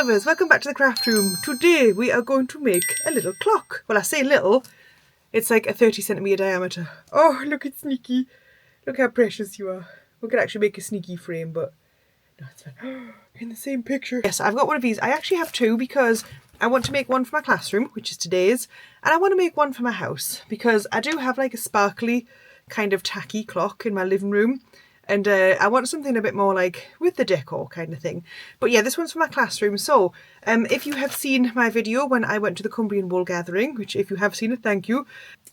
lovers, welcome back to the craft room. Today we are going to make a little clock. Well, I say little, it's like a 30cm diameter. Oh, look, it's sneaky. Look how precious you are. We could actually make a sneaky frame, but no, it's fine. In the same picture. Yes, I've got one of these. I actually have two because I want to make one for my classroom, which is today's, and I want to make one for my house because I do have like a sparkly kind of tacky clock in my living room. And I want something a bit more like with the decor kind of thing. But yeah, this one's for my classroom. So if you have seen my video when I went to the Cumbrian wool gathering, which if you have seen it, thank you.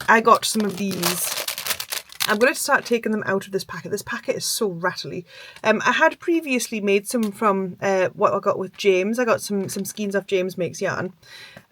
I got some of these. I'm going to start taking them out of this packet. This packet is so rattly. I had previously made some from what I got with James. I got some skeins off James Makes Yarn.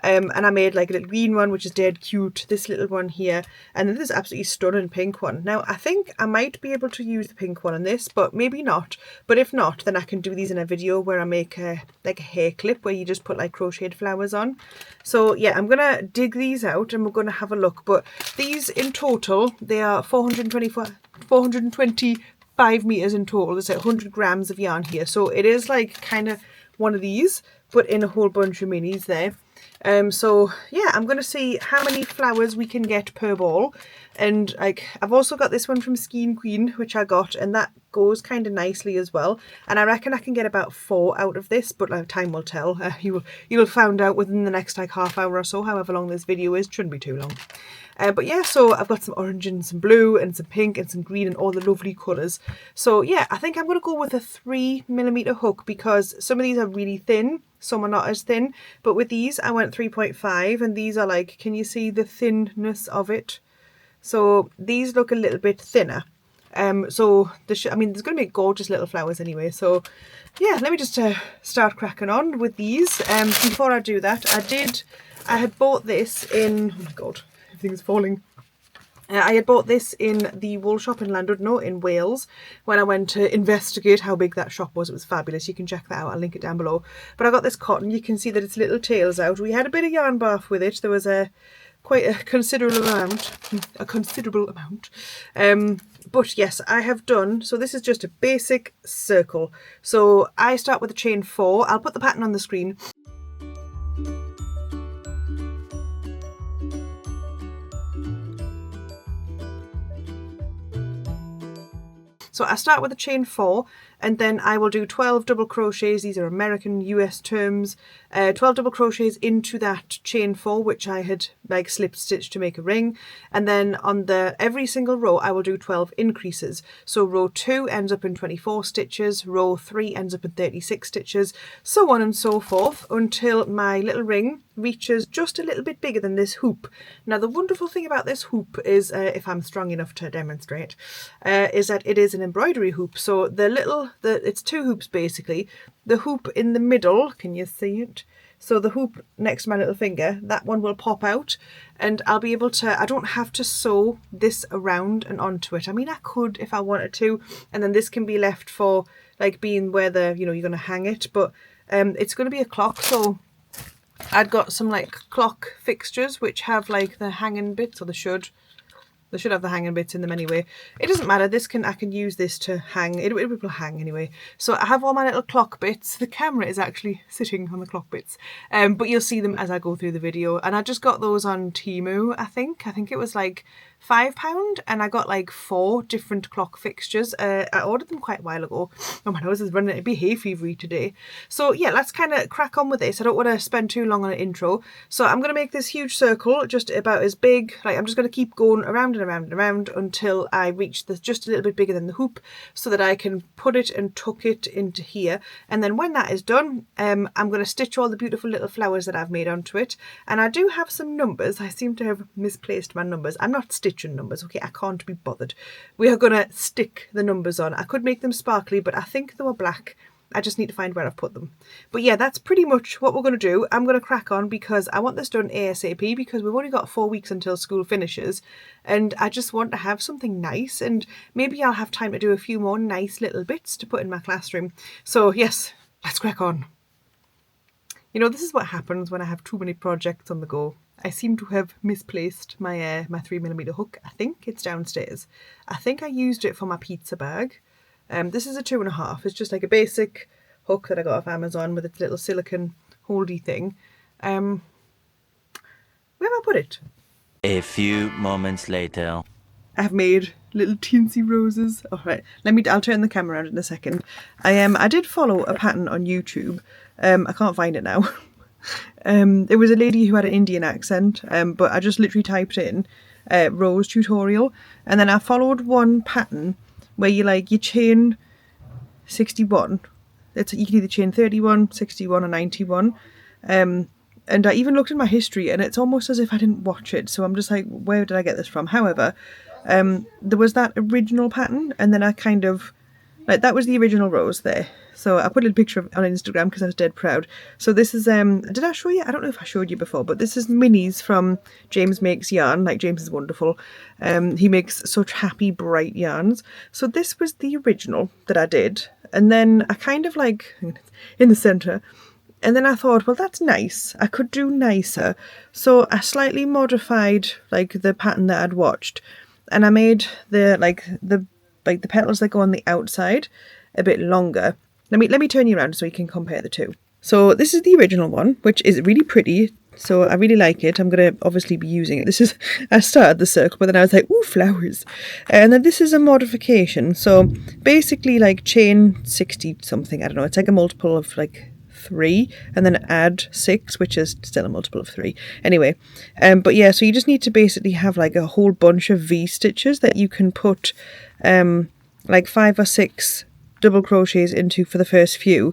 And I made like a little green one, which is dead cute. This little one here. And then this absolutely stunning pink one. Now, I think I might be able to use the pink one on this, but maybe not. But if not, then I can do these in a video where I make like a hair clip where you just put like crocheted flowers on. So yeah, I'm going to dig these out and we're going to have a look. But these in total, they are 425 meters in total. There's like 100 grams of yarn here. So it is like kind of one of these, but in a whole bunch of minis there. So yeah, I'm going to see how many flowers we can get per ball. And like I've also got this one from Skein Queen, which I got, and that goes kind of nicely as well. And I reckon I can get about 4 out of this, but like, time will tell. You will find out within the next like half hour or so, however long this video is. Shouldn't be too long. But yeah, so I've got some orange and some blue and some pink and some green and all the lovely colours. So yeah, I think I'm going to go with a 3mm hook because some of these are really thin, some are not as thin. But with these, I went 3.5 and these are like, can you see the thinness of it? So these look a little bit thinner. So I mean, there's going to be gorgeous little flowers anyway. So yeah, let me just start cracking on with these. Before I do that, I had bought this in, oh my god, everything's falling. I had bought this in the wool shop in Llandudno in Wales when I went to investigate how big that shop was. It was fabulous. You can check that out. I'll link it down below. But I got this cotton. You can see that its little tails out. We had a bit of yarn bath with it. There was quite a considerable amount. But yes, I have done. So this is just a basic circle. So I start with a chain 4. I'll put the pattern on the screen. So I start with a chain 4 and then I will do 12 double crochets. These are American US terms. 12 double crochets into that chain 4, which I had like slip stitched to make a ring. And then on every single row, I will do 12 increases. So row 2 ends up in 24 stitches, row 3 ends up in 36 stitches, so on and so forth until my little ring reaches just a little bit bigger than this hoop. Now the wonderful thing about this hoop is, if I'm strong enough to demonstrate, is that it is an embroidery hoop. So it's 2 hoops basically. The hoop in the middle, can you see it? So the hoop next to my little finger, that one will pop out and I'll be able to, I don't have to sew this around and onto it. I mean, I could if I wanted to, and then this can be left for like being where you're going to hang it, but it's going to be a clock. So I'd got some like clock fixtures which have like the hanging bits, or they should have the hanging bits in them anyway. It doesn't matter, I can use this to hang, it will hang anyway. So I have all my little clock bits. The camera is actually sitting on the clock bits, but you'll see them as I go through the video. And I just got those on Temu, I think it was like £5 and I got like 4 different clock fixtures. I ordered them quite a while ago. Oh, my nose is running, it'd be hay fevery today. So yeah, let's kind of crack on with this. I don't want to spend too long on an intro. So I'm going to make this huge circle just about as big, like I'm just going to keep going around and around and around until I reach just a little bit bigger than the hoop so that I can put it and tuck it into here. And then when that is done, I'm going to stitch all the beautiful little flowers that I've made onto it. And I do have some numbers. I seem to have misplaced my numbers. I'm not stitching numbers, okay, I can't be bothered. We are gonna stick the numbers on. I could make them sparkly, but I think they were black. I just need to find where I've put them. But yeah, that's pretty much what we're going to do. I'm going to crack on because I want this done ASAP because we've only got 4 weeks until school finishes and I just want to have something nice, and maybe I'll have time to do a few more nice little bits to put in my classroom. So yes, let's crack on. You know, this is what happens when I have too many projects on the go. I seem to have misplaced my my 3mm hook. I think it's downstairs. I think I used it for my pizza bag. This is a 2.5. It's just like a basic hook that I got off Amazon with its little silicone holdy thing. Where have I put it? A few moments later. I've made little teensy roses. All right, I'll turn the camera around in a second. I did follow a pattern on YouTube. I can't find it now. It was a lady who had an Indian accent, but I just literally typed in rose tutorial, and then I followed one pattern where you chain 61. You can either chain 31, 61 or 91. And I even looked in my history, and it's almost as if I didn't watch it, so I'm just like, where did I get this from? However, there was that original pattern, and then I kind of, that was the original rose there. So I put a little picture on Instagram because I was dead proud. So this is, did I show you? I don't know if I showed you before, but this is minis from James Makes Yarn. Like, James is wonderful. He makes such happy, bright yarns. So this was the original that I did. And then I kind of in the centre, and then I thought, well, that's nice. I could do nicer. So I slightly modified the pattern that I'd watched, and I made the petals that go on the outside a bit longer. Let me turn you around so you can compare the two. So this is the original one, which is really pretty. So I really like it. I'm going to obviously be using it. I started the circle, but then I was like, ooh, flowers. And then this is a modification. So basically chain 60 something. I don't know. It's like a multiple of 3 and then add 6, which is still a multiple of 3 anyway. But yeah, so you just need to basically have a whole bunch of V stitches that you can put 5 or 6 double crochets into for the first few.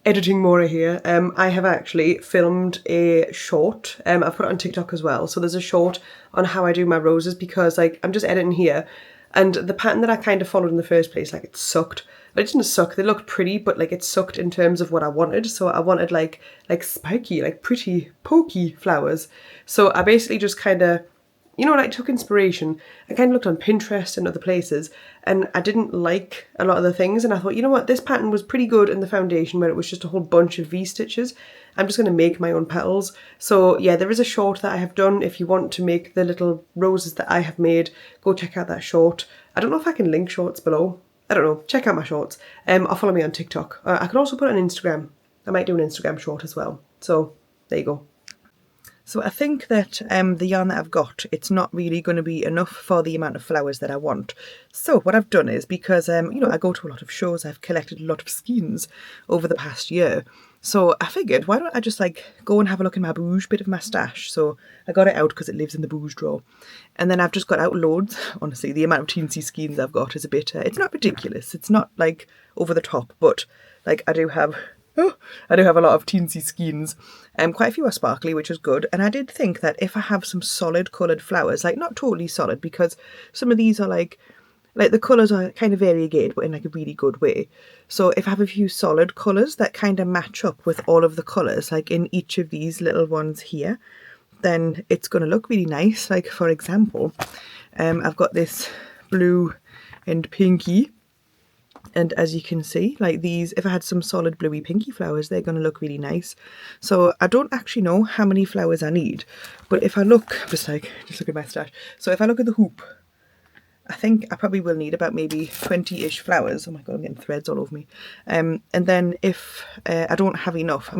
Editing Maura here. I have actually filmed a short. I've put it on TikTok as well. So there's a short on how I do my roses, because I'm just editing here, and the pattern that I kind of followed in the first place, it sucked. But it didn't suck. They looked pretty, but it sucked in terms of what I wanted. So I wanted spiky, pretty pokey flowers. So I basically just kind of, took inspiration. I kind of looked on Pinterest and other places, and I didn't like a lot of the things. And I thought, you know what, this pattern was pretty good in the foundation where it was just a whole bunch of V stitches. I'm just going to make my own petals. So yeah, there is a short that I have done. If you want to make the little roses that I have made, go check out that short. I don't know if I can link shorts below. I don't know. Check out my shorts. Or follow me on TikTok. I can also put it on Instagram. I might do an Instagram short as well. So there you go. So I think that the yarn that I've got, it's not really going to be enough for the amount of flowers that I want. So what I've done is, because, I go to a lot of shows, I've collected a lot of skeins over the past year. So I figured, why don't I just go and have a look in my bouge bit of my stash. So I got it out because it lives in the bouge drawer. And then I've just got out loads. Honestly, the amount of teensy skeins I've got is a bit, it's not ridiculous. It's not over the top, but I do have a lot of teensy skeins. Quite a few are sparkly, which is good. And I did think that if I have some solid coloured flowers, not totally solid, because some of these are the colours are kind of variegated, but in a really good way. So if I have a few solid colours that kind of match up with all of the colours, in each of these little ones here, then it's going to look really nice. For example, I've got this blue and pinky. And as you can see, these, if I had some solid bluey pinky flowers, they're going to look really nice. So I don't actually know how many flowers I need. But if I look, just look at my stash. So if I look at the hoop, I think I probably will need about maybe 20-ish flowers. Oh my god, I'm getting threads all over me. And then if I don't have enough,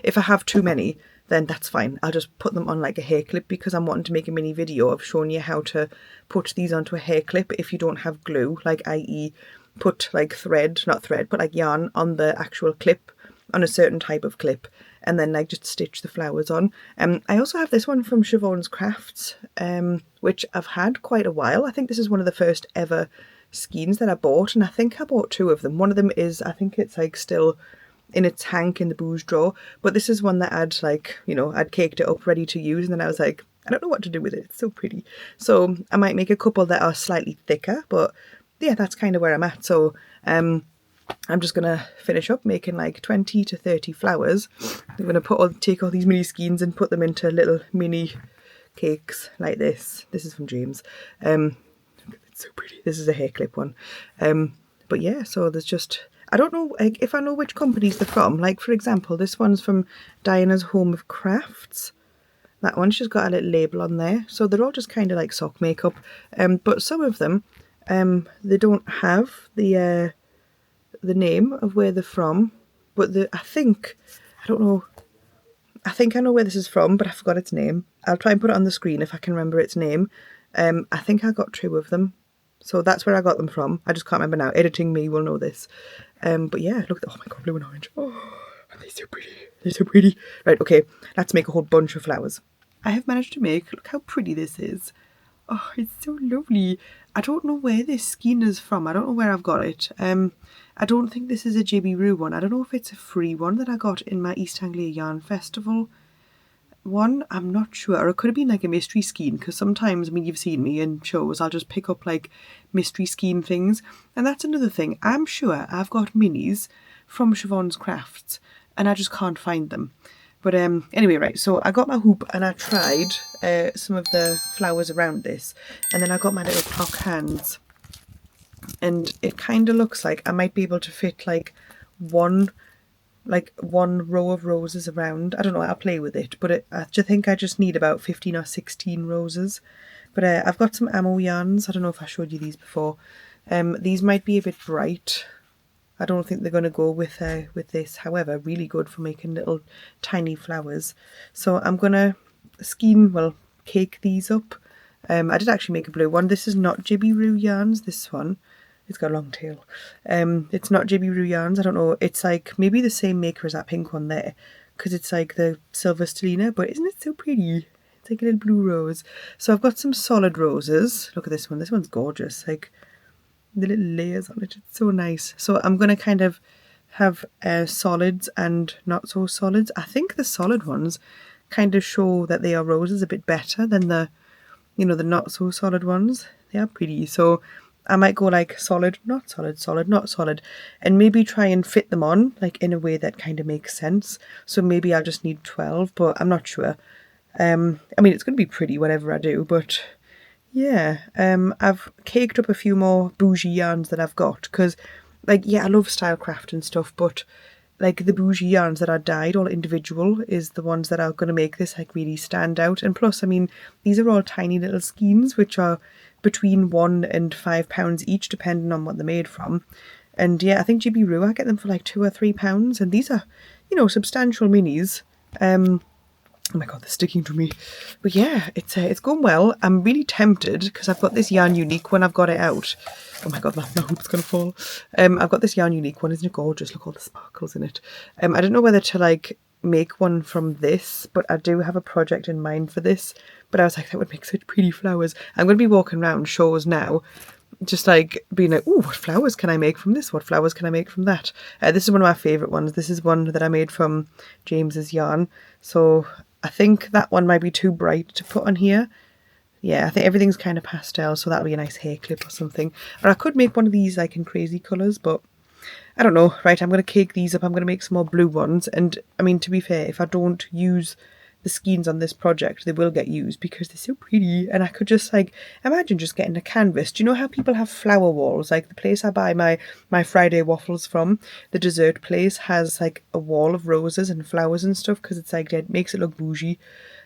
if I have too many, then that's fine. I'll just put them on a hair clip, because I'm wanting to make a mini video of showing you how to put these onto a hair clip if you don't have glue, i.e. put yarn on the actual clip, on a certain type of clip, and then just stitch the flowers on. I also have this one from Siobhan's Crafts, which I've had quite a while. I think this is one of the first ever skeins that I bought, and I think I bought 2 of them. One of them is, I think it's still in its hank in the bouge drawer, but this is one that I'd caked it up ready to use, and then I was like, I don't know what to do with it. It's so pretty. So I might make a couple that are slightly thicker, but yeah, that's kind of where I'm at. So I'm just going to finish up making 20 to 30 flowers. I'm going to take all these mini skeins and put them into little mini cakes like this. This is from James. It's so pretty. This is a hair clip one. But yeah, so there's just, I don't know if I know which companies they're from. For example, this one's from Diana's Home of Crafts. That one, she's got a little label on there. So they're all just kind of sock makeup. But some of them, they don't have the name of where they're from, but I don't know. I think I know where this is from, but I forgot its name. I'll try and put it on the screen if I can remember its name. I think I got 2 of them. So that's where I got them from. I just can't remember now. Editing me will know this. But yeah, look at, oh my god, blue and orange. Oh, and they're so pretty. They're so pretty. Right, okay, let's make a whole bunch of flowers. I have managed to make, look how pretty this is. Oh, it's so lovely. I don't know where this skein is from. I don't know where I've got it. I don't think this is a JB Rue one. I don't know if it's a free one that I got in my East Anglia Yarn Festival one. I'm not sure. Or it could have been like a mystery skein, because sometimes, I mean, you've seen me in shows, I'll just pick up like mystery skein things. And that's another thing. I'm sure I've got minis from Siobhan's Crafts and I just can't find them. But anyway, right, so I got my hoop and I tried some of the flowers around this, and then I got my little clock hands, and it kind of looks like I might be able to fit like one row of roses around. I don't know, I'll play with it, but I think I just need about 15 or 16 roses. But I've got some ammo yarns. I don't know if I showed you these before. These might be a bit bright. I don't think they're going to go with this. However, really good for making little tiny flowers. So I'm going to cake these up. I did actually make a blue one. This is not Jibby Roo yarns, this one. It's got a long tail. It's not Jibby Roo yarns. I don't know. It's like maybe the same maker as that pink one there, because it's like the silver stellina, but isn't it so pretty? It's like a little blue rose. So I've got some solid roses. Look at this one. This one's gorgeous. Like the little layers on it. It's so nice. So I'm going to kind of have solids and not so solids. I think the solid ones kind of show that they are roses a bit better than the, the not so solid ones. They are pretty. So I might go like solid, not solid, solid, not solid, and maybe try and fit them on like in a way that kind of makes sense. So maybe I'll just need 12, but I'm not sure. I mean, it's going to be pretty whatever I do, but yeah, I've caked up a few more bougie yarns that I've got, because like, yeah, I love stylecraft and stuff, but like the bougie yarns that are dyed all individual is the ones that are going to make this like really stand out. And plus, I mean, these are all tiny little skeins, which are between £1 and £5 each, depending on what they're made from. And yeah, I think GB Roo, I get them for like £2 or £3, and these are, substantial minis. Oh my god, they're sticking to me. But yeah, it's going well. I'm really tempted because I've got this Yarn Unique when I've got it out. Oh my god, my hoop's gonna fall. I've got this Yarn Unique one. Isn't it gorgeous? Look, all the sparkles in it. I don't know whether to like make one from this, but I do have a project in mind for this. But I was like, that would make such pretty flowers. I'm going to be walking around shows now, just like being like, oh, what flowers can I make from this? What flowers can I make from that? This is one of my favourite ones. This is one that I made from James's yarn. So I think that one might be too bright to put on here. Yeah, I think everything's kind of pastel, so that'll be a nice hair clip or something. Or I could make one of these like in crazy colours, but I don't know. Right, I'm going to cake these up. I'm going to make some more blue ones. And I mean, to be fair, if I don't use the skeins on this project, they will get used because they're so pretty. And I could just like imagine just getting a canvas. Do you know how people have flower walls? Like the place I buy my Friday waffles from, the dessert place, has like a wall of roses and flowers and stuff, because it's like, it makes it look bougie.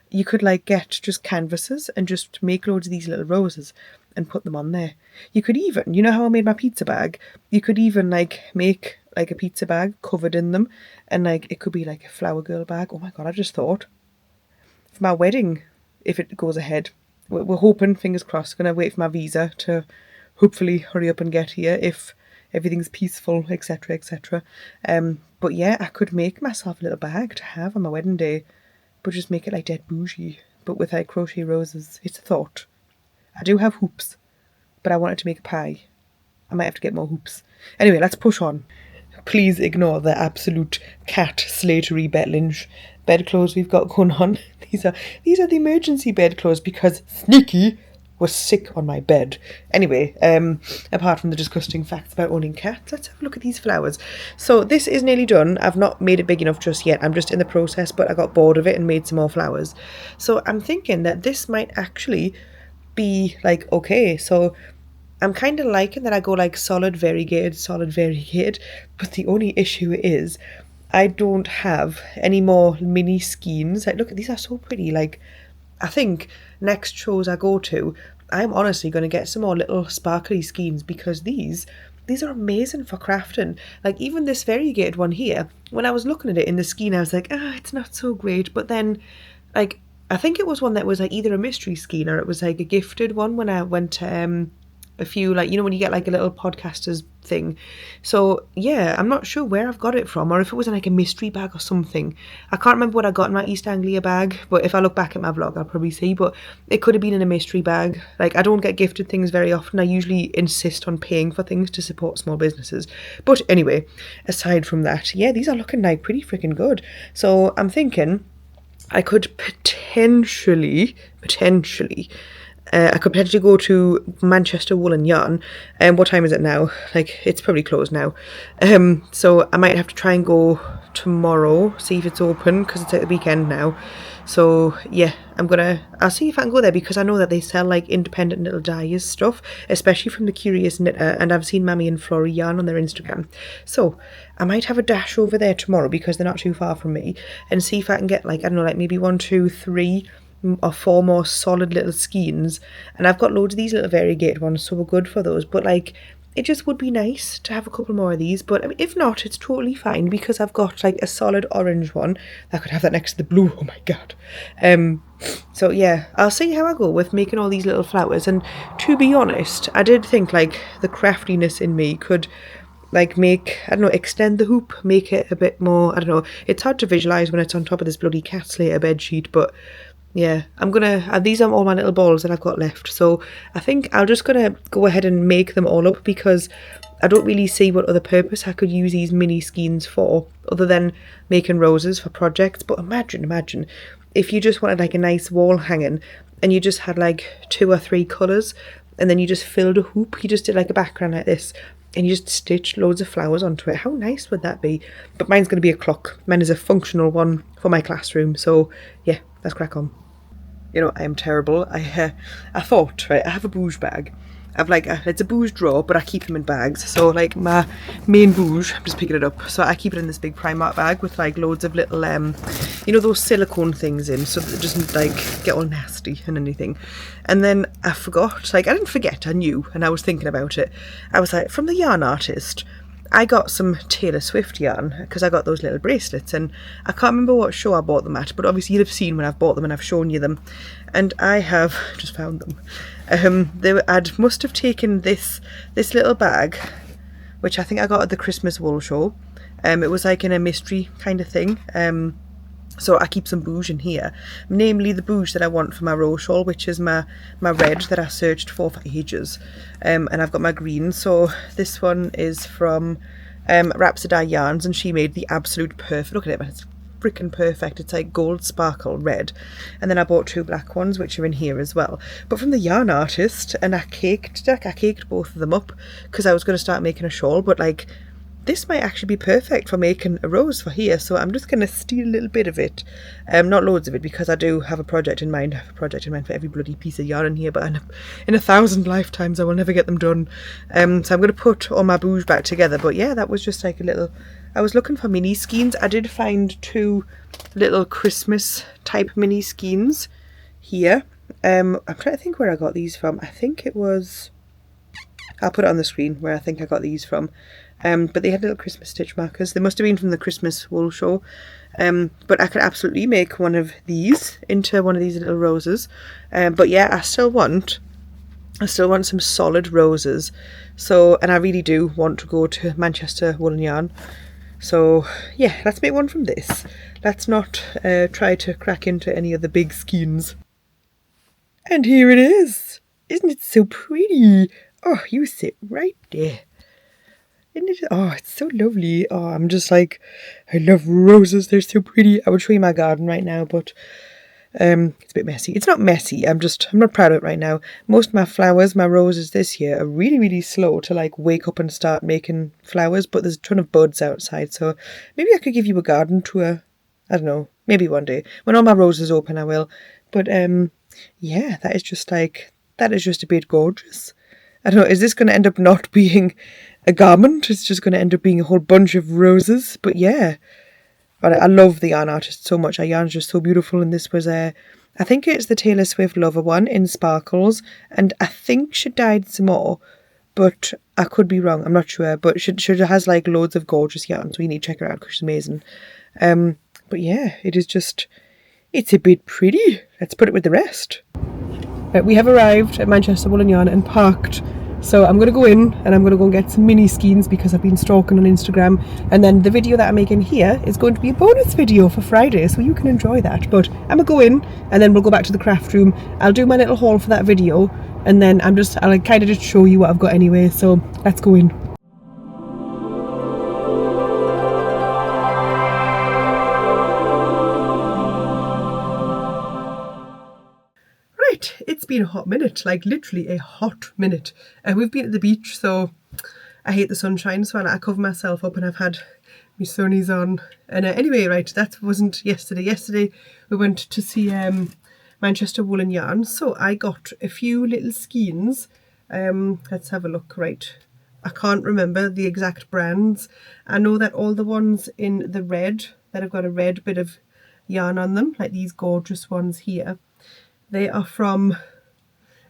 You could like get just canvases and just make loads of these little roses and put them on there. You could even, you know how I made my pizza bag? You could even like make like a pizza bag covered in them, and like it could be like a flower girl bag. Oh my god, I just thought, for my wedding, if it goes ahead, we're hoping, fingers crossed, gonna wait for my visa to hopefully hurry up and get here if everything's peaceful, etc, etc. But yeah, I could make myself a little bag to have on my wedding day, but just make it like dead bougie, but with like crochet roses. It's a thought. I do have hoops, but I wanted to make a pie. I might have to get more hoops. Anyway, let's push on. Please ignore the absolute cat slatery bedclothes we've got going on. These are the emergency bedclothes because Sneaky was sick on my bed. Anyway, apart from the disgusting facts about owning cats, let's have a look at these flowers. So this is nearly done. I've not made it big enough just yet. I'm just in the process, but I got bored of it and made some more flowers. So I'm thinking that this might actually be like okay. So I'm kind of liking that I go like solid variegated, but the only issue is I don't have any more mini skeins. Like, look, these are so pretty. Like, I think next shows I go to, I'm honestly going to get some more little sparkly skeins, because these these are amazing for crafting. Like even this variegated one here, when I was looking at it in the skein, I was like, it's not so great. But then, like, I think it was one that was like either a mystery skein or it was like a gifted one when I went to a few, like, you know, when you get like a little podcaster's thing. So yeah, I'm not sure where I've got it from, or if it was in like a mystery bag or something. I can't remember what I got in my East Anglia bag, but if I look back at my vlog I'll probably see. But it could have been in a mystery bag. Like, I don't get gifted things very often. I usually insist on paying for things to support small businesses. But anyway, aside from that, yeah, these are looking like pretty freaking good. So I'm thinking I could potentially I could potentially go to Manchester Wool and Yarn. What time is it now? Like, it's probably closed now. So I might have to try and go tomorrow, see if it's open, because it's at the weekend now. So yeah, I'll see if I can go there, because I know that they sell like independent little dyers stuff, especially from the Curious Knitter, and I've seen Mammy and Flory Yarn on their Instagram. So I might have a dash over there tomorrow, because they're not too far from me, and see if I can get like, I don't know, like maybe 1, 2, 3 or 4 more solid little skeins. And I've got loads of these little variegated ones, so we're good for those. But like, it just would be nice to have a couple more of these. But I mean, if not, it's totally fine, because I've got like a solid orange one. I could have that next to the blue. Oh my god. So yeah, I'll see how I go with making all these little flowers. And to be honest, I did think like the craftiness in me could like make, I don't know, extend the hoop, make it a bit more, I don't know, it's hard to visualise when it's on top of this bloody cat slater bedsheet, but yeah, I'm gonna, these are all my little balls that I've got left, so I think I'm just gonna go ahead and make them all up, because I don't really see what other purpose I could use these mini skeins for, other than making roses for projects. But imagine if you just wanted like a nice wall hanging, and you just had like 2 or 3 colours, and then you just filled a hoop, you just did like a background like this, and you just stitch loads of flowers onto it. How nice would that be? But mine's going to be a clock. Mine is a functional one for my classroom, so yeah, let's crack on. You know, I am terrible. I thought, right, I have a bouge bag. I've like, it's a bouge drawer, but I keep them in bags. So like my main bouge, I'm just picking it up. So I keep it in this big Primark bag with like loads of little, you know, those silicone things in, so that it doesn't like get all nasty and anything. And then I forgot, like I didn't forget, I knew, and I was thinking about it. I was like, from the yarn artist, I got some Taylor Swift yarn, because I got those little bracelets, and I can't remember what show I bought them at, but obviously you'll have seen when I've bought them and I've shown you them. And I have just found them. I must have taken this little bag, which I think I got at the Christmas wool show. It was like in a mystery kind of thing. So I keep some bouge in here, namely the bouge that I want for my rose shawl, which is my red that I searched for ages. And I've got my green. So this one is from Rhapsody Yarns, and she made the absolute perfect, look at it, man, it's freaking perfect. It's like gold sparkle red. And then I bought 2 black ones, which are in here as well. But from the yarn artist, and I caked both of them up, because I was going to start making a shawl, but like, this might actually be perfect for making a rose for here, so I'm just going to steal a little bit of it. Not loads of it, because I do have a project in mind. I have a project in mind for every bloody piece of yarn in here, but in 1,000 lifetimes I will never get them done. So I'm going to put all my bouge back together. But yeah, that was just like a little, I was looking for mini skeins. I did find 2 little Christmas type mini skeins here. I'm trying to think where I got these from. I think it was, I'll put it on the screen where I think I got these from. But they had little Christmas stitch markers. They must have been from the Christmas wool show. But I could absolutely make one of these into one of these little roses. But yeah, I still want some solid roses. So, and I really do want to go to Manchester Wool and Yarn. So yeah, let's make one from this. Let's not try to crack into any of the big skeins. And here it is. Isn't it so pretty? Oh, you sit right there. Isn't it? Oh, it's so lovely. Oh, I'm just like, I love roses. They're so pretty. I would show you my garden right now, but it's a bit messy. It's not messy. I'm not proud of it right now. Most of my flowers, my roses this year are really, really slow to like wake up and start making flowers, but there's a ton of buds outside. So maybe I could give you a garden tour. I don't know. Maybe one day. When all my roses open, I will. But yeah, that is just a bit gorgeous. I don't know, is this going to end up not being a garment? It's just going to end up being a whole bunch of roses. But yeah, but I love the yarn artist so much. Her yarn's just so beautiful. And this was I think it's the Taylor Swift Lover one in sparkles. And I think she dyed some more. But I could be wrong, I'm not sure, but she has like loads of gorgeous yarn, so you need to check her out because she's amazing. But yeah, it is just, it's a bit pretty. Let's put it with the rest. Right, we have arrived at Manchester Wool and Yarn and parked. So I'm going to go in and I'm going to go and get some mini skeins because I've been stalking on Instagram. And then the video that I'm making here is going to be a bonus video for Friday, so you can enjoy that. But I'm going to go in and then we'll go back to the craft room. I'll do my little haul for that video and then I'll kind of just show you what I've got anyway. So let's go in. It's been a hot minute, like literally a hot minute. We've been at the beach, so I hate the sunshine, so I cover myself up and I've had my sunnies on. And anyway, right, that wasn't yesterday. Yesterday we went to see Manchester Wool and Yarn, so I got a few little skeins. Let's have a look. Right, I can't remember the exact brands. I know that all the ones in the red, that have got a red bit of yarn on them, like these gorgeous ones here, they are from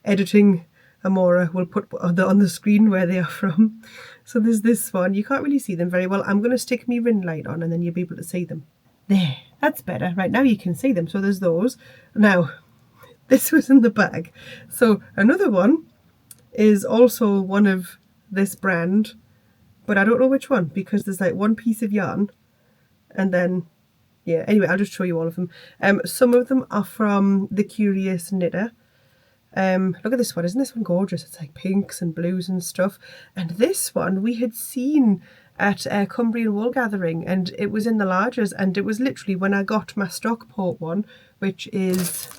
Editing Amora. Will put on the screen where they are from. So there's this one. You can't really see them very well. I'm going to stick my ring light on and then you'll be able to see them. There, that's better. Right, now you can see them. So there's those. Now, this was in the bag. So another one is also one of this brand, but I don't know which one because there's like one piece of yarn and then, yeah, anyway, I'll just show you all of them. Some of them are from The Curious Knitter. Look at this one. Isn't this one gorgeous? It's like pinks and blues and stuff. And this one we had seen at Cumbrian Wool Gathering and it was in the largest, and it was literally when I got my Stockport one, which is,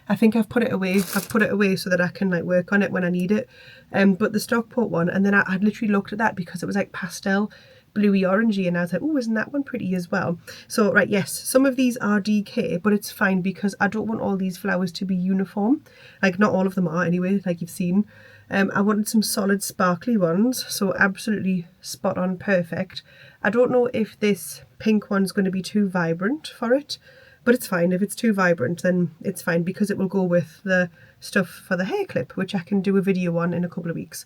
I think I've put it away. I've put it away so that I can like work on it when I need it. But the Stockport one, and then I'd literally looked at that because it was like pastel bluey orangey and I was like, oh, isn't that one pretty as well? So right, yes, some of these are DK, but it's fine because I don't want all these flowers to be uniform. Like not all of them are anyway, like you've seen. I wanted some solid sparkly ones, so absolutely spot on, perfect. I don't know if this pink one's going to be too vibrant for it, but it's fine. If it's too vibrant, then it's fine because it will go with the stuff for the hair clip, which I can do a video on in a couple of weeks.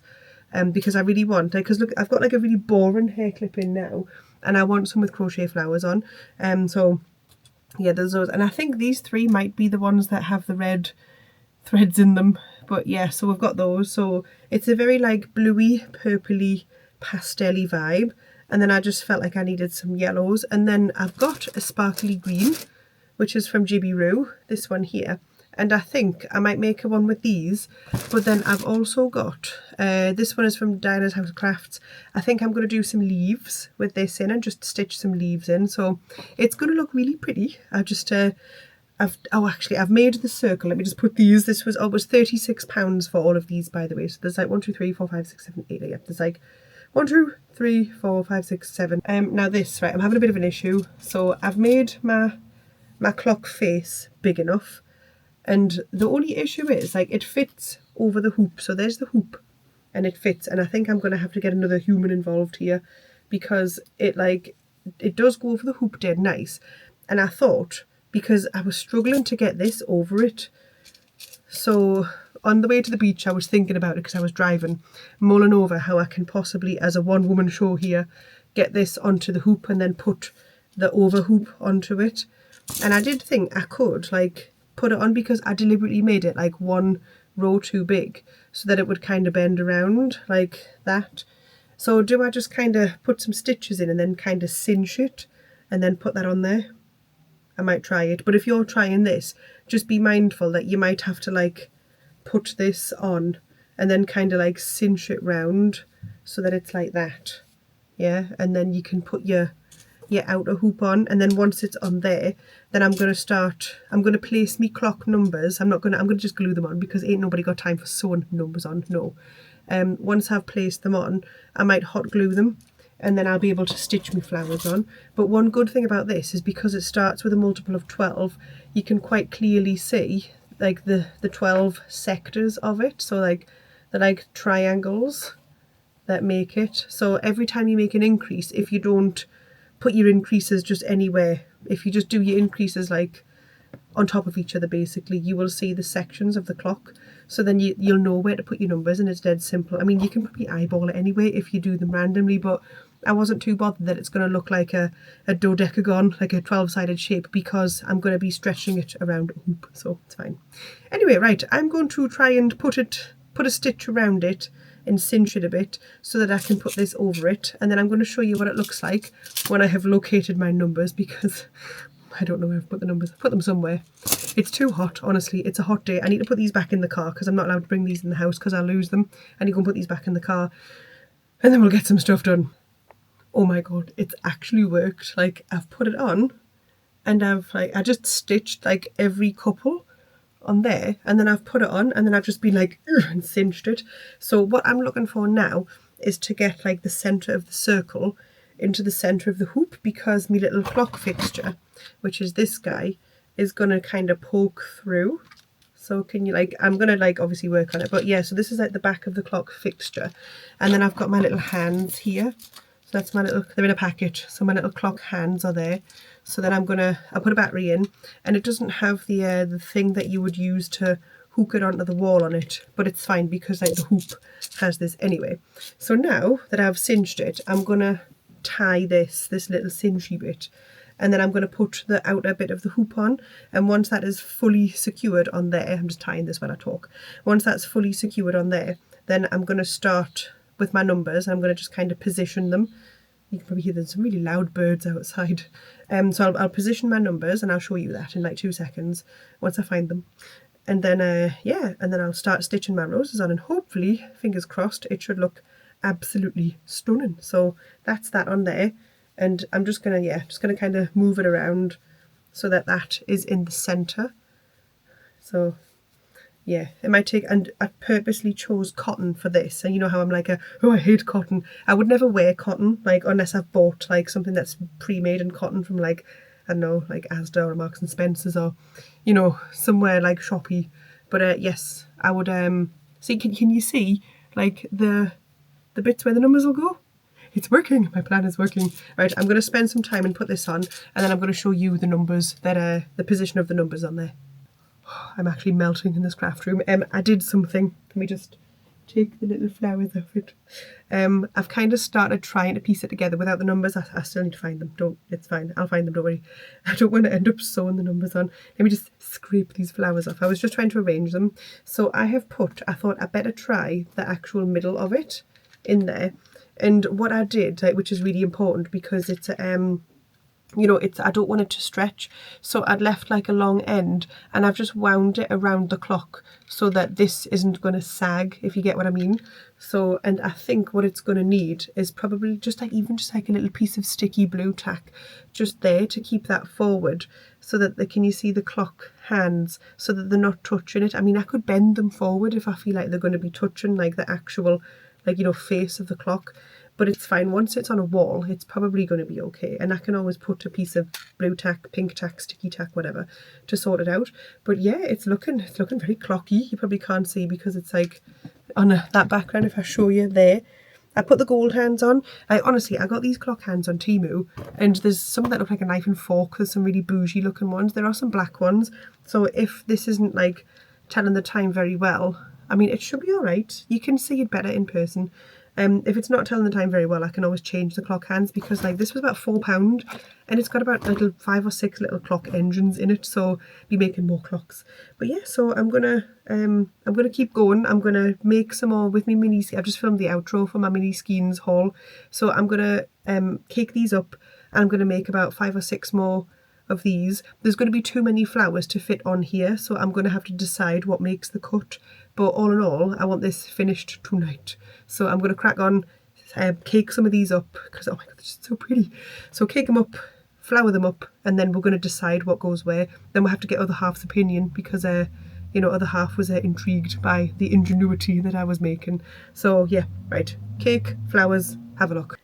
Because I really want, because look, I've got like a really boring hair clip in now and I want some with crochet flowers on. So yeah, there's those, and I think these three might be the ones that have the red threads in them, but yeah, so we've got those. So it's a very like bluey, purpley, pastel-y vibe, and then I just felt like I needed some yellows. And then I've got a sparkly green, which is from Jibby Roo, this one here. And I think I might make a one with these, but then I've also got, this one is from Diana's House of Crafts. I think I'm going to do some leaves with this in and just stitch some leaves in. So it's going to look really pretty. I've just, I've made the circle. Let me just put these. This was, oh, it was £36 for all of these, by the way. So there's like 1, 2, 3, 4, 5, 6, 7, 8. Yeah, there's like 1, 2, 3, 4, 5, 6, 7. Now this, right, I'm having a bit of an issue. So I've made my clock face big enough. And the only issue is, like, it fits over the hoop. So there's the hoop and it fits. And I think I'm going to have to get another human involved here because it does go over the hoop dead nice. And I thought, because I was struggling to get this over it. So on the way to the beach, I was thinking about it because I was driving, mulling over how I can possibly, as a one-woman show here, get this onto the hoop and then put the over hoop onto it. And I did think I could, like, put it on because I deliberately made it like one row too big so that it would kind of bend around like that. So do I just kind of put some stitches in and then kind of cinch it and then put that on there? I might try it, but if you're trying this, just be mindful that you might have to like put this on and then kind of like cinch it round so that it's like that. Yeah, and then you can put your outer hoop on, and then once it's on there, then I'm going to place me clock numbers. I'm going to just glue them on because ain't nobody got time for sewing numbers on, no. Once I've placed them on, I might hot glue them and then I'll be able to stitch my flowers on. But one good thing about this is because it starts with a multiple of 12, you can quite clearly see like the 12 sectors of it, so like the like triangles that make it. So every time you make an increase, if you don't put your increases just anywhere, if you just do your increases like on top of each other basically, you will see the sections of the clock. So then you'll know where to put your numbers, and it's dead simple. I mean, you can probably eyeball it anyway if you do them randomly, but I wasn't too bothered that it's going to look like a dodecagon, like a 12-sided shape, because I'm going to be stretching it around a hoop, so it's fine. Anyway, right, I'm going to try and put a stitch around it and cinch it a bit so that I can put this over it, and then I'm going to show you what it looks like when I have located my numbers, because I don't know where I've put the numbers. I've put them somewhere. It's too hot, honestly. It's a hot day. I need to put these back in the car because I'm not allowed to bring these in the house because I'll lose them. I need to go and put these back in the car, and then we'll get some stuff done. Oh my god, it's actually worked. Like, I've put it on and I just stitched like every couple on there, and then I've put it on, and then I've just been like and cinched it. So what I'm looking for now is to get like the center of the circle into the center of the hoop, because my little clock fixture, which is this guy, is gonna kind of poke through. So can you I'm gonna obviously work on it, but yeah, so this is like the back of the clock fixture, and then I've got my little hands here. So that's my little, they're in a packet, so my little clock hands are there. So then I'll put a battery in, and it doesn't have the thing that you would use to hook it onto the wall on it, but it's fine because the hoop has this anyway. So now that I've cinched it, I'm gonna tie this little cinchy bit, and then I'm going to put the outer bit of the hoop on, and once that is fully secured on there, I'm just tying this when I talk, once that's fully secured on there, then I'm going to start with my numbers, and I'm going to just kind of position them. You can probably hear there's some really loud birds outside. So I'll position my numbers, and I'll show you that in like 2 seconds once I find them. And then yeah, and then I'll start stitching my roses on, and hopefully, fingers crossed, it should look absolutely stunning. So that's that on there, and I'm just gonna kind of move it around so that that is in the center. So yeah, it might take, and I purposely chose cotton for this, and you know how I'm like oh, I hate cotton. I would never wear cotton unless I've bought something that's pre-made in cotton from I don't know, Asda or Marks and Spencer's, or somewhere shoppy. But yes, I would see, can you see the bits where the numbers will go? It's working. My plan is working. Right, I'm going to spend some time and put this on, and then I'm going to show you the numbers that the position of the numbers on there. I'm actually melting in this craft room. I did something. Can we just take the little flowers off it? I've kind of started trying to piece it together without the numbers. I still need to find them. It's fine. I'll find them, don't worry. I don't want to end up sewing the numbers on. Let me just scrape these flowers off. I was just trying to arrange them. So I thought I'd better try the actual middle of it in there. And what I did, which is really important because it's I don't want it to stretch, so I'd left a long end, and I've just wound it around the clock so that this isn't going to sag, if you get what I mean. So, and I think what it's going to need is probably just a little piece of sticky blue tack just there to keep that forward, so that can you see the clock hands, so that they're not touching it. I mean, I could bend them forward if I feel like they're going to be touching the actual face of the clock. But it's fine. Once it's on a wall, it's probably going to be okay. And I can always put a piece of blue tack, pink tack, sticky tack, whatever, to sort it out. But yeah, it's looking very clocky. You probably can't see because it's on that background. If I show you there, I put the gold hands on. I got these clock hands on Temu, and there's some that look like a knife and fork. There's some really bougie looking ones. There are some black ones. So if this isn't telling the time very well, I mean, it should be all right. You can see it better in person. If it's not telling the time very well, I can always change the clock hands, because this was about £4, and it's got about 5 or 6 little clock engines in it, so be making more clocks. But yeah, so I'm gonna keep going. I'm gonna make some more with my mini. I've just filmed the outro for my mini skeins haul, so I'm gonna cake these up, and I'm gonna make about 5 or 6 more of these. There's going to be too many flowers to fit on here, so I'm going to have to decide what makes the cut. But all in all, I want this finished tonight. So I'm going to crack on, cake some of these up, because oh my god, they're just so pretty. So cake them up, flower them up, and then we're going to decide what goes where. Then we'll have to get other half's opinion, because other half was intrigued by the ingenuity that I was making. So yeah, right, cake, flowers, have a look.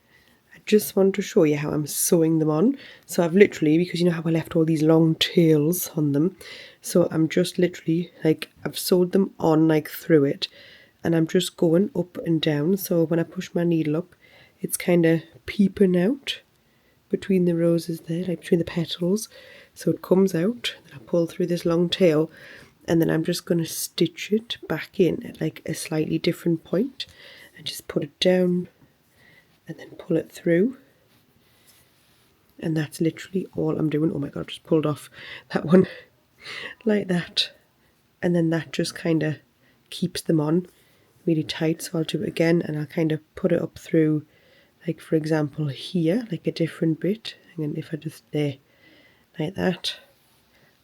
Just want to show you how I'm sewing them on. So I've literally, because you know how I left all these long tails on them, so I'm just literally I've sewed them on through it, and I'm just going up and down. So when I push my needle up, it's kind of peeping out between the roses there, between the petals. So it comes out, I pull through this long tail, and then I'm just going to stitch it back in at like a slightly different point and just put it down and then pull it through. And that's literally all I'm doing. Oh my god, I've just pulled off that one like that. And then that just kind of keeps them on really tight. So I'll do it again and I'll kind of put it up through, like for example here, like a different bit. And then if I just there, like that,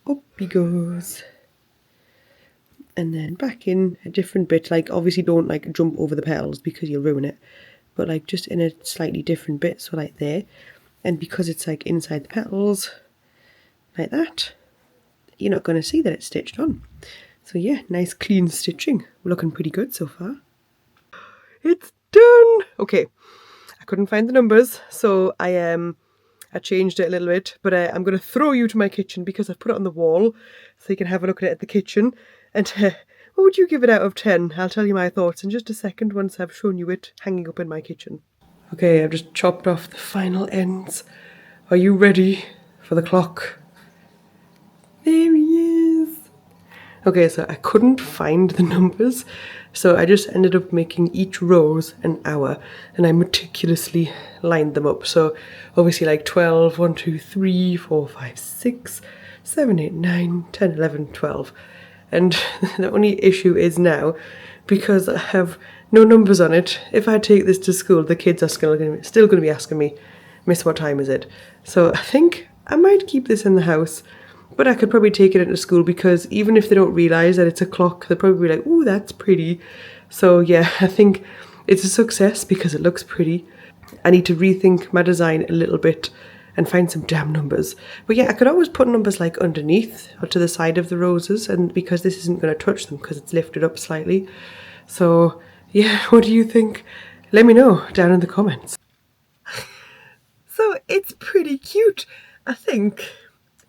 up he goes. And then back in a different bit, like obviously don't like jump over the petals because you'll ruin it, but like just in a slightly different bit, so like there. And because it's like inside the petals, like that, you're not going to see that it's stitched on. So yeah, nice clean stitching. Looking pretty good so far. It's done! Okay, I couldn't find the numbers, so I changed it a little bit, but I'm going to throw you to my kitchen because I've put it on the wall so you can have a look at it at the kitchen. And what would you give it out of 10? I'll tell you my thoughts in just a second once I've shown you it hanging up in my kitchen. Okay, I've just chopped off the final ends. Are you ready for the clock? There he is. Okay, so I couldn't find the numbers, so I just ended up making each rose an hour, and I meticulously lined them up. So obviously like 12, 1, 2, 3, 4, 5, 6, 7, 8, 9, 10, 11, 12. And the only issue is now, because I have no numbers on it, if I take this to school, the kids are still going to be asking me, Miss, what time is it? So I think I might keep this in the house, but I could probably take it into school because even if they don't realise that it's a clock, they'll probably be like, oh, that's pretty. So yeah, I think it's a success because it looks pretty. I need to rethink my design a little bit and find some damn numbers. But yeah, I could always put numbers like underneath or to the side of the roses, and because this isn't going to touch them because it's lifted up slightly. So yeah, what do you think? Let me know down in the comments. So it's pretty cute, I think,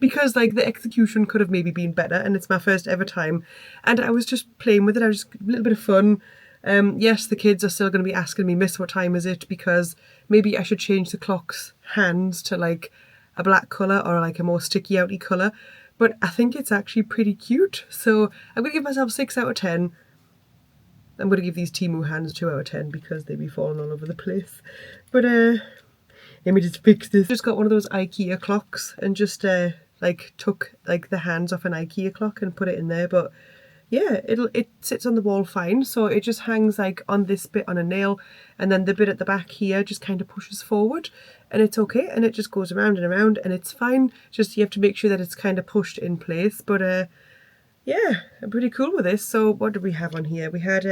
because like the execution could have maybe been better, and it's my first ever time, and I was just playing with it. I was just a little bit of fun. Yes, the kids are still going to be asking me, Miss, what time is it? Because maybe I should change the clock's hands to like a black colour or like a more sticky outy colour. But I think it's actually pretty cute. So I'm going to give myself 6 out of 10. I'm going to give these Temu hands 2 out of 10 because they be falling all over the place. But let me just fix this. Just got one of those IKEA clocks and just like took like the hands off an IKEA clock and put it in there. But yeah, it sits on the wall fine, so it just hangs like on this bit on a nail, and then the bit at the back here just kind of pushes forward, and it's okay, and it just goes around and around, and it's fine. Just you have to make sure that it's kind of pushed in place. But yeah, I'm pretty cool with this. So what did we have on here? We had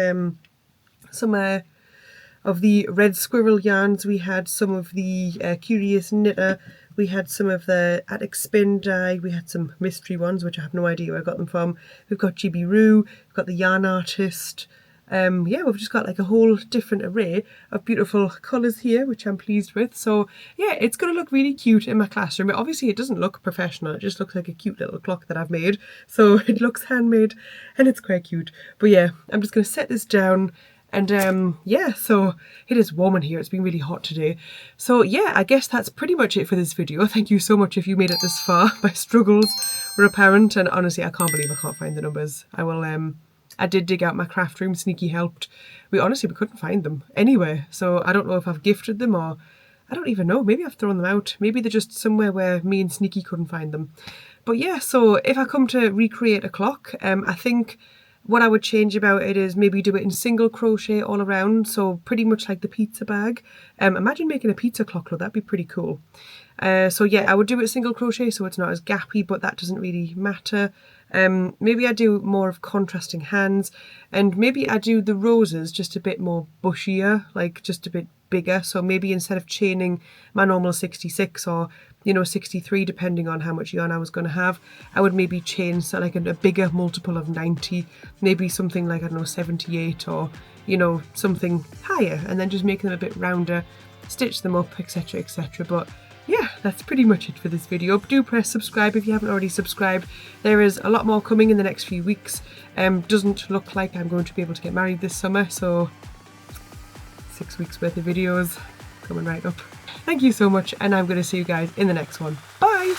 some of the red squirrel yarns, we had some of the Curious Knitter, we had some of the Attic Spin dye, we had some mystery ones which I have no idea where I got them from. We've got GB Roo, we've got the Yarn Artist. Yeah, we've just got like a whole different array of beautiful colours here, which I'm pleased with. So yeah, it's going to look really cute in my classroom. Obviously it doesn't look professional, it just looks like a cute little clock that I've made. So it looks handmade and it's quite cute. But yeah, I'm just going to set this down. And yeah, so it is warm in here. It's been really hot today. So yeah, I guess that's pretty much it for this video. Thank you so much if you made it this far. My struggles were apparent, and honestly, I can't believe I can't find the numbers. I did dig out my craft room. Sneaky helped. We couldn't find them anywhere. So I don't know if I've gifted them, or I don't even know. Maybe I've thrown them out. Maybe they're just somewhere where me and Sneaky couldn't find them. But yeah, so if I come to recreate a clock, I think what I would change about it is maybe do it in single crochet all around, so pretty much like the pizza bag. Imagine making a pizza clock, though, that'd be pretty cool. So yeah, I would do it single crochet so it's not as gappy, but that doesn't really matter. Maybe I do more of contrasting hands, and maybe I do the roses just a bit more bushier, like just a bit bigger. So maybe instead of chaining my normal 66 or 63, depending on how much yarn I was going to have, I would maybe chain so like a bigger multiple of 90, maybe something like, I don't know, 78 or something higher, and then just make them a bit rounder, stitch them up, etc, etc. But yeah, that's pretty much it for this video. Do press subscribe if you haven't already subscribed. There is a lot more coming in the next few weeks. Doesn't look like I'm going to be able to get married this summer, so 6 weeks worth of videos coming right up. Thank you so much, and I'm going to see you guys in the next one. Bye!